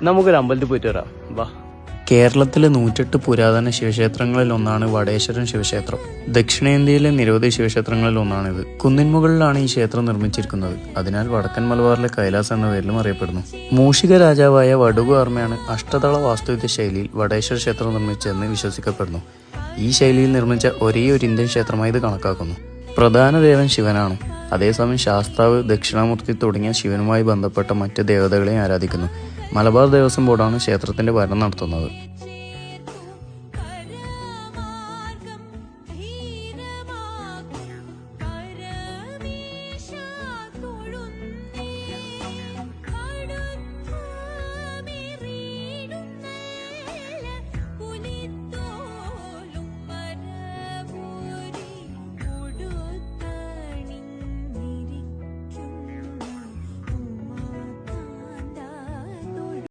നമുക്കൊരു അമ്പലത്തിൽ പോയിട്ട് വരാം, വാ. കേരളത്തിലെ 108 പുരാതന ശിവക്ഷേത്രങ്ങളിൽ ഒന്നാണ് വടേശ്വരം ശിവക്ഷേത്രം. ദക്ഷിണേന്ത്യയിലെ നിരവധി ശിവക്ഷേത്രങ്ങളിൽ ഒന്നാണിത്. കുന്നിൻ മുകളിലാണ് ഈ ക്ഷേത്രം നിർമ്മിച്ചിരിക്കുന്നത്. അതിനാൽ വടക്കൻ മലബാറിലെ കൈലാസം എന്ന പേരിലും അറിയപ്പെടുന്നു. മൂഷിക രാജാവായ വടുകുവർമ്മയാണ് അഷ്ടതള വാസ്തുവിദ്യ ശൈലിയിൽ വടേശ്വര ക്ഷേത്രം നിർമ്മിച്ചതെന്ന് വിശ്വസിക്കപ്പെടുന്നു. ഈ ശൈലിയിൽ നിർമ്മിച്ച ഒരേയൊരു ഇന്ത്യൻ ക്ഷേത്രമായി ഇത് കണക്കാക്കുന്നു. പ്രധാന ദേവൻ ശിവനാണ്. അതേസമയം ശാസ്താവ്, ദക്ഷിണാമൂർത്തി തുടങ്ങിയ ശിവനുമായി ബന്ധപ്പെട്ട മറ്റ് ദേവതകളെയും ആരാധിക്കുന്നു. മലബാർ ദേവസ്വം ബോർഡാണ് ക്ഷേത്രത്തിന്റെ ഭരണം നടത്തുന്നത്.